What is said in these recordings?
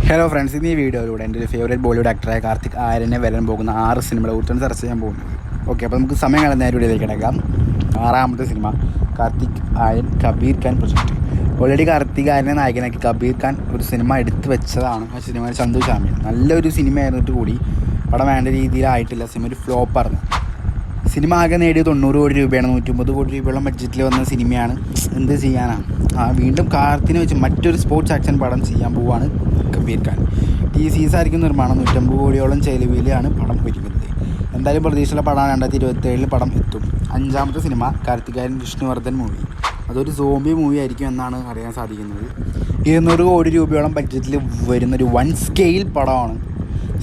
Hello friends, ഇന്ന് ഈ വീഡിയോയിലൂടെ എൻ്റെ ഒരു ഫേവറേറ്റ് ബോളിവുഡ് ആക്ടറായ കാർത്തിക് ആര്യനെ വരാൻ പോകുന്ന 6 സിനിമകളെ കുറിച്ചാണ് ചർച്ച ചെയ്യാൻ പോകുന്നത്. ഓക്കെ, അപ്പോൾ നമുക്ക് സമയം കളഞ്ഞ വീഡിയോയിലേക്ക് കിടക്കാം. 6ാമത്തെ cinema Kartik Aaryan Kabir Khan project. Already Kartik ആര്യനെ നായകനാക്കി കബീർ ഖാൻ ഒരു സിനിമ എടുത്തു വെച്ചതാണ്. ആ സിനിമ ചന്തു ചാമ്യൻ നല്ലൊരു സിനിമ ആയിരുന്നിട്ട് കൂടി പടം വേണ്ട രീതിയിലായിട്ടില്ല. സിനിമ ഒരു ഫ്ലോപ്പായിരുന്നു. സിനിമ ആകെ നേടിയത് 90 കോടി രൂപയാണ്. 150 കോടി രൂപയോളം ബഡ്ജറ്റിൽ വന്ന സിനിമയാണ്. എന്ത് ചെയ്യാനാണ്? വീണ്ടും കാർത്തിനെ വെച്ച് മറ്റൊരു സ്പോർട്സ് ആക്ഷൻ പടം ചെയ്യാൻ പോവുകയാണ് കബീർ ഖാൻ. TCS ആയിരിക്കും നിർമ്മാണം. 150 കോടിയോളം ചെലവിലാണ് പടം ഒരുക്കുന്നത്. എന്തായാലും പ്രതീക്ഷയുള്ള പടമാണ്. 2027 പടം എത്തും. 5ാമത്തെ സിനിമ കാർത്തികേയൻ വിഷ്ണുവർദ്ധൻ മൂവി. അതൊരു സോംബി മൂവി ആയിരിക്കും എന്നാണ് അറിയാൻ സാധിക്കുന്നത്. 200 കോടി രൂപയോളം ബഡ്ജറ്റിൽ വരുന്നൊരു വൺ സ്കെയിൽ പടമാണ്.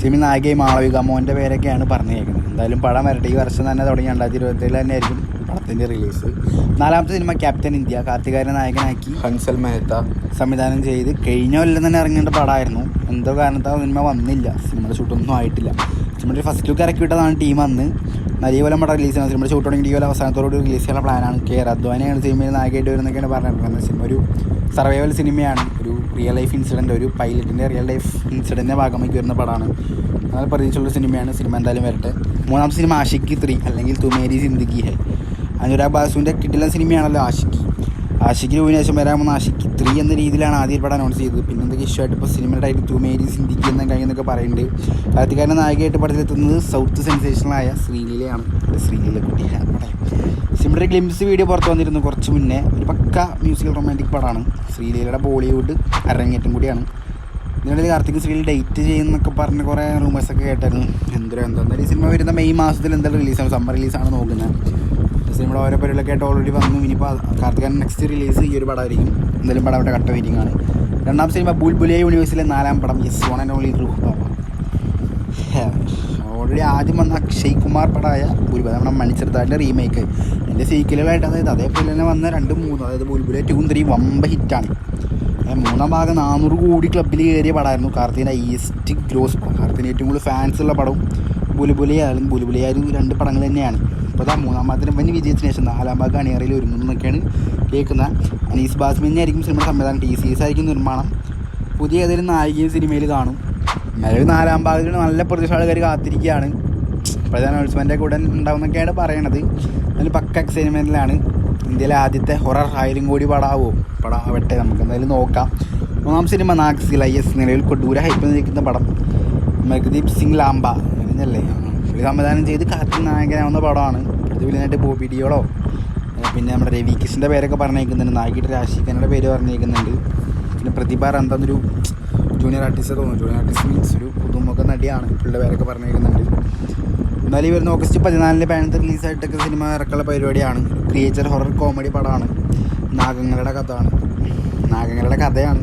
സിനിമ നായികയും മാളവിക മോൻ്റെ പേരൊക്കെയാണ് പറഞ്ഞു കേൾക്കുന്നത്. എന്തായാലും പടം വരട്ടെ. ഈ വർഷം തന്നെ തുടങ്ങി 2027 തന്നെ ആയിരിക്കും പടത്തിൻ്റെ റിലീസ്. 4ാമത്തെ സിനിമ ക്യാപ്റ്റൻ ഇന്ത്യ. കാർത്തികേയനെ നായകനാക്കി ഹൻസൽ മെഹ്ത്ത സംവിധാനം ചെയ്ത് കഴിഞ്ഞ കൊല്ലം തന്നെ ഇറങ്ങേണ്ട പടമായിരുന്നു. എന്തോ കാരണത്താൽ സിനിമ വന്നില്ല. സിനിമയുടെ ഷൂട്ടൊന്നും ആയിട്ടില്ല. സിനിമയുടെ ഫസ്റ്റ് ലുക്ക് ഇറക്കി വിട്ടതാണ് ടീം അന്ന്. നല്ല കൊല്ലം പടം റിലീസ് ചെയ്യണം. സിനിമയുടെ ഷൂട്ട് തുടങ്ങി ഈ കൊല്ലം അവസാനത്തോട് റിലീസ് ചെയ്യാനുള്ള പ്ലാനാണ്. അദ്വാനിയാണ് സിനിമയിൽ നായകമായിട്ട് വരുന്നൊക്കെയാണ് പറഞ്ഞിട്ടുള്ളത്. സിനിമ ഒരു സർവൈവൽ സിനിമയാണ്. ഒരു റിയൽ ലൈഫ് ഇൻസിഡൻറ്റ്, ഒരു പൈലറ്റിൻ്റെ റിയൽ ലൈഫ് ഇൻസിഡൻറ്റിൻ്റെ ഭാഗമാക്കി വരുന്ന പടമാണ്. നല്ല പ്രതീക്ഷയുള്ള സിനിമയാണ്. സിനിമ എന്തായാലും വരട്ടെ. 3ാമത്തെ സിനിമ ആഷിക്കി 3 അല്ലെങ്കിൽ തുമേരി സിന്ദഗി ഹെ. അനുരാഗ് ബാസുവിൻ്റെ കിടിലൻ സിനിമയാണല്ലോ ആഷിക്കി. ആഷിക്കി 2 ശേഷം വരാൻ പോകുന്ന ആഷിക്കി 3 എന്ന രീതിയിലാണ് ആദ്യം പടം അനൗൺസ് ചെയ്തത്. പിന്നെ എന്തൊക്കെ ഇഷ്യൂ ആയിട്ട് ഇപ്പോൾ സിനിമയുടെ ആയിട്ട് തുമേരി സിന്ദഗി എന്ന കഴിയുന്നൊക്കെ പറയുന്നുണ്ട്. കാർത്തികേയനെ നായികയായിട്ട് പടത്തിലെത്തുന്നത് സൗത്ത് സെൻസേഷണലായ ശ്രീലീലയാണ്. ശ്രീലീല കുട്ടി പടം. സിനിമയുടെ ഗ്ലിംസ് വീഡിയോ പുറത്ത് വന്നിരുന്നു കുറച്ച് മുന്നേ. ഒരു പക്ക മ്യൂസിക്കൽ റൊമാൻറ്റിക് പടമാണ്. ശ്രീലീലയുടെ ബോളിവുഡ് അരങ്ങേറ്റം കൂടിയാണ്. ഇതിനിടയിൽ കാർത്തിക് ശ്രീലീല ഡേറ്റ് ചെയ്യുന്നൊക്കെ പറഞ്ഞ് കുറേ റൂമേഴ്സൊക്കെ കേട്ടായിരുന്നു. എന്തായാലും ഈ സിനിമ വരുന്ന മെയ് മാസത്തിൽ എന്തായാലും റിലീസാണ്. സമ്മർ റിലീസാണ് നോക്കുന്നത്. സിനിമയുടെ ഓരോ പരിപാടികളൊക്കെ ആയിട്ട് ഓൾറെഡി വന്നു. ഇനിയിപ്പോൾ കാർത്തികേയൻ നെക്സ്റ്റ് റിലീസ് ഈ ഒരു പടമായിരിക്കും. എന്തായാലും പടം അവിടെ കട്ട വെയിറ്റിംഗ് ആണ്. 2ാമത്തെ സിനിമ ബുൽബുലിയ യൂണിവേഴ്സിലെ 4ാം പടം yes one and only Rooh Baba. Already ആദ്യം വന്ന അക്ഷയ് കുമാർ പടമായ ബുൽബുലിയ നമ്മുടെ മണിച്ചിത്രത്താഴിൻ്റെ റീമേക്ക്. എൻ്റെ സീക്വലുകളായിട്ട് അതേപോലെ തന്നെ വന്ന 2, 3 അതായത് ബുൽബുലിയ 2, 3 വമ്പ ഹിറ്റാണ്. 3ാം ഭാഗം 400 കോടി ക്ലബ്ബിൽ കയറിയ പടമായിരുന്നു. കാർത്തികേയൻ്റെ ഹൈയസ്റ്റ് ഗ്രോസ് പടം. കാർത്തികേയന് ഏറ്റവും കൂടുതൽ ഫാൻസുള്ള പടവും ബുൽബുലിയായാലും 2 പടങ്ങൾ തന്നെയാണ്. ഇപ്പോൾ 3ാം ഭാഗത്തിന് വൻ വിജയത്തിന് ശേഷം 4ാം ഭാഗം അണിയറയിൽ ഒരുങ്ങുന്നൊക്കെയാണ് കേൾക്കുന്നത്. അനീസ് ബാസ്മിനെ ആയിരിക്കും സിനിമയുടെ സംവിധാനം. TCS ആയിരിക്കും നിർമ്മാണം. പുതിയ ഏതെങ്കിലും നായികയും സിനിമയിൽ കാണും. എന്നാലും 4ാം ഭാഗത്തിന് നല്ല പ്രതീക്ഷ ആൾക്കാർ കാത്തിരിക്കുകയാണ്. പ്രധാന അനൗൺസ്മെൻ്റൊക്കെ ഉടൻ ഉണ്ടാവുമെന്നൊക്കെയാണ് പറയണത്. അതിൽ പക്ക എക്സൈറ്റ്മെൻറ്റിലാണ്. ഇന്ത്യയിലെ ആദ്യത്തെ ഹൊറർ 1000 കോടി പടമാവട്ടെ. നമുക്ക് എന്തായാലും നോക്കാം. 3ാം സിനിമ നാഗ്സില. നിലവിൽ കൊടൂര ഹൈപ്പിൽ നിൽക്കുന്ന പടം. മഗ്ദീപ് സിംഗ് ലാംബ അങ്ങനെയല്ലേ പുള്ളി സംവിധാനം ചെയ്ത് കാർത്തിക് നായകനാവുന്ന പടമാണ്. പ്രതിവിനായിട്ട് ബോബി ഡിയോളോ പിന്നെ നമ്മുടെ രവി കിഷൻ്റെ പേരൊക്കെ പറഞ്ഞേക്കുന്നുണ്ട്. നായികയുടെ രാശിഖാനയുടെ പേര് പറഞ്ഞേക്കുന്നുണ്ട്. പിന്നെ പ്രതിഭ റന്തന്നൊരു ജൂനിയർ ആർട്ടിസ്റ്റ് തോന്നുന്നു. ജൂനിയർ ആർട്ടിസ്റ്റ് മീൻസ് ഒരു പുതുമുഖ നടിയാണ്. പുള്ളിയുടെ പേരൊക്കെ പറഞ്ഞേക്കുന്നുണ്ട്. എന്നാലും ഈ വരുന്ന ഓഗസ്റ്റ് 14 പാനത്ത് റിലീസായിട്ടൊക്കെ സിനിമ ഇറക്കാനുള്ള പരിപാടിയാണ്. ക്രിയേച്ചർ ഹൊറർ കോമഡി പടമാണ്. നാഗങ്ങളുടെ കഥയാണ്.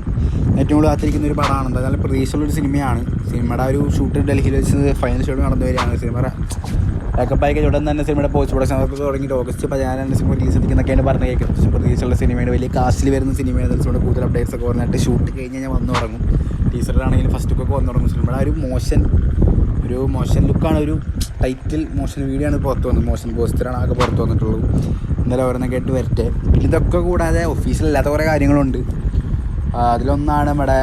ഏറ്റവും കൂടുതൽ കാത്തിരിക്കുന്ന ഒരു പടമാണ്. എന്തായാലും പ്രതീക്ഷയുള്ളൊരു സിനിമയാണ്. സിനിമയുടെ ഒരു ഷൂട്ട് ഡൽഹിയിൽ വെച്ച് ഫൈനൽ ഷോട്ട് നടന്നു വരികയാണ്. സിനിമ പാക്കേജ് ഉടൻ തന്നെ സിനിമയുടെ പോസ്റ്റ് പ്രൊഡക്ഷൻ അതൊക്കെ തുടങ്ങിയിട്ട് ഓഗസ്റ്റ് 14 സിനിമ റിലീസ് എത്തിക്കുന്നൊക്കെയാണ് പറഞ്ഞു കേൾക്കുന്നത്. പ്രതീക്ഷയുള്ള സിനിമയുടെ വലിയ കാസ്റ്റിൽ വരുന്ന സിനിമയാണ്. സിനിമയുടെ കൂടുതൽ അപ്ഡേറ്റ്സ് ഒക്കെ പറഞ്ഞിട്ട് ഷൂട്ട് കഴിഞ്ഞ് ഞാൻ വന്നു തുടങ്ങും. ടീച്ചറാണെങ്കിലും ഫസ്റ്റ് ലുക്കൊക്കെ വന്നു തുടങ്ങും. സിനിമയുടെ ഒരു മോഷൻ ലുക്കാണ്. ഒരു ടൈറ്റിൽ മോഷൻ വീഡിയോ ആണ് പുറത്ത് വന്നത്. മോഷൻ പോസ്റ്ററാണ് ആകെ പുറത്ത് വന്നിട്ടുള്ളൂ. എന്തായാലും ഓരോന്നൊക്കെ ആയിട്ട് വരട്ടെ. ഇതൊക്കെ കൂടാതെ ഒഫീഷ്യൽ അല്ലാത്ത കുറേ കാര്യങ്ങളുണ്ട്. അതിലൊന്നാണ് നമ്മുടെ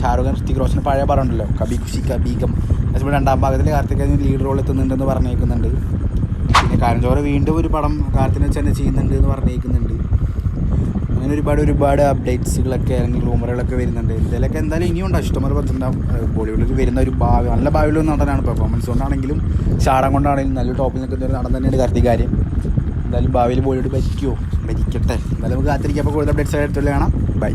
ഷാറുഖ് ഖാൻ ഋത്തിക് റോഷൻ പഴയ പടം ഉണ്ടല്ലോ കബി ഖുഷി കബീഗം. അതുപോലെ 2ാം ഭാഗത്തിൽ കാർത്തികേയൻ ലീഡ് റോൾ എത്തുന്നുണ്ടെന്ന് പറഞ്ഞേക്കുന്നുണ്ട്. പിന്നെ കാരഞ്ചോറ് വീണ്ടും ഒരു പടം കാർത്തിനെ വെച്ച് തന്നെ ചെയ്യുന്നുണ്ട് എന്ന് പറഞ്ഞേക്കുന്നുണ്ട്. അങ്ങനെ ഒരുപാട് അപ്ഡേറ്റ്സുകളൊക്കെ അല്ലെങ്കിൽ റൂമറുകളൊക്കെ വരുന്നുണ്ട്. ഇതിലൊക്കെ എന്തായാലും ഇനിയും ഉണ്ടാവും. ഇഷ്ടംപോലെ പറ്റുന്നുണ്ടാവും. ബോളിവുഡിൽ വരുന്ന ഒരു നല്ല ഭാവിയുള്ള നടനാണ്. പെർഫോമൻസ് കൊണ്ടാണെങ്കിലും ചാടം കൊണ്ടാണെങ്കിലും നല്ല ടോപ്പിൽ നിൽക്കുന്ന ഒരു നടൻ തന്നെയാണ് കാർത്തികേയൻ. എന്തായാലും ഭാവിയിൽ ബോളിവുഡ് ഭരിക്കട്ടെ. എന്തായാലും നമുക്ക് കാത്തിരിക്കാം. അപ്പോൾ കൂടുതൽ അപ്ഡേറ്റ്സ് ആയിട്ട് കാണാം. ബൈ.